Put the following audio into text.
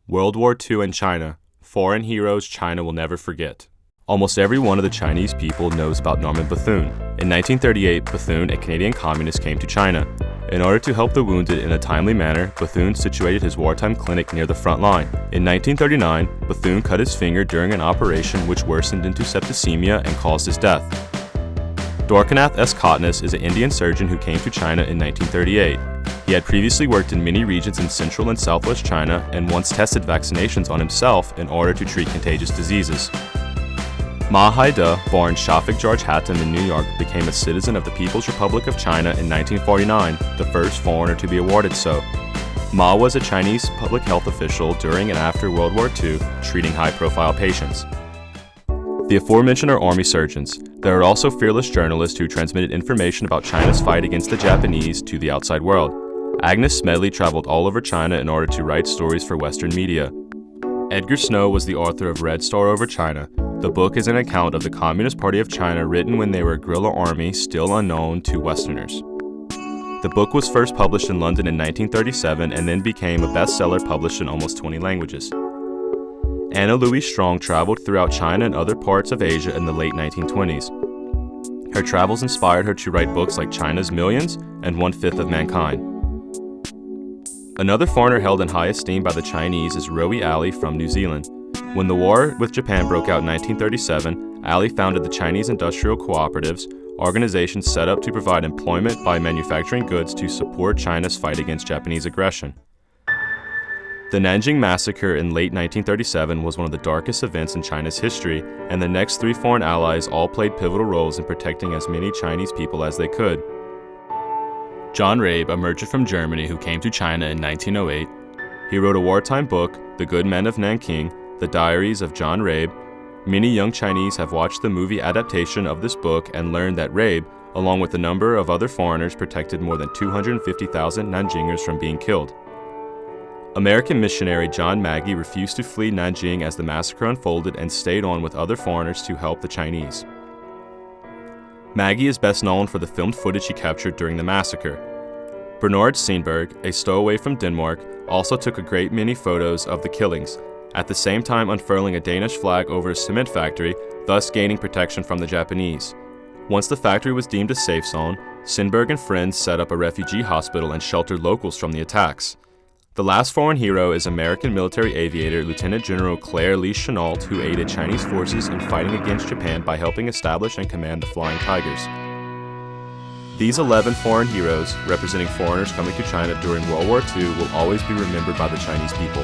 World War II and China, foreign heroes China will never forget. Almost every one of the Chinese people knows about Norman Bethune. In 1938, Bethune, a Canadian communist, came to China. In order to help the wounded in a timely manner, Bethune situated his wartime clinic near the front line. In 1939, Bethune cut his finger during an operation which worsened into septicemia and caused his death. Dorkanath S. Kotnis is an Indian surgeon who came to China in 1938. He had previously worked in many regions in central and southwest China and once tested vaccinations on himself in order to treat contagious diseases. Ma Haida, born Shafik George Hatem in New York, became a citizen of the People's Republic of China in 1949, the first foreigner to be awarded so. Ma was a Chinese public health official during and after World War II, treating high-profile patients. The aforementioned are army surgeons. There are also fearless journalists who transmitted information about China's fight against the Japanese to the outside world. Agnes Smedley traveled all over China in order to write stories for Western media. Edgar Snow was the author of Red Star Over China. The book is an account of the Communist Party of China written when they were a guerrilla army still unknown to Westerners. The book was first published in London in 1937 and then became a bestseller published in almost 20 languages. Anna Louise Strong traveled throughout China and other parts of Asia in the late 1920s. Her travels inspired her to write books like China's Millions and 1/5 of Mankind. Another foreigner held in high esteem by the Chinese is Roe Ali from New Zealand. When the war with Japan broke out in 1937, Ali founded the Chinese Industrial Cooperatives, organizations set up to provide employment by manufacturing goods to support China's fight against Japanese aggression. The Nanjing Massacre in late 1937 was one of the darkest events in China's history, and the next three foreign allies all played pivotal roles in protecting as many Chinese people as they could. John Rabe, a merchant from Germany who came to China in 1908, he wrote a wartime book, The Good Men of Nanking, The Diaries of John Rabe. Many young Chinese have watched the movie adaptation of this book and learned that Rabe, along with a number of other foreigners, protected more than 250,000 Nanjingers from being killed. American missionary John Maggie refused to flee Nanjing as the massacre unfolded and stayed on with other foreigners to help the Chinese. Maggie is best known for the filmed footage he captured during the massacre. Bernard Steenberg, a stowaway from Denmark, also took a great many photos of the killings, at the same time unfurling a Danish flag over a cement factory, thus gaining protection from the Japanese. Once the factory was deemed a safe zone, Steenberg and friends set up a refugee hospital and sheltered locals from the attacks. The last foreign hero is American military aviator Lieutenant General Claire Lee Chennault, who aided Chinese forces in fighting against Japan by helping establish and command the Flying Tigers. These 11 foreign heroes, representing foreigners coming to China during World War II, will always be remembered by the Chinese people.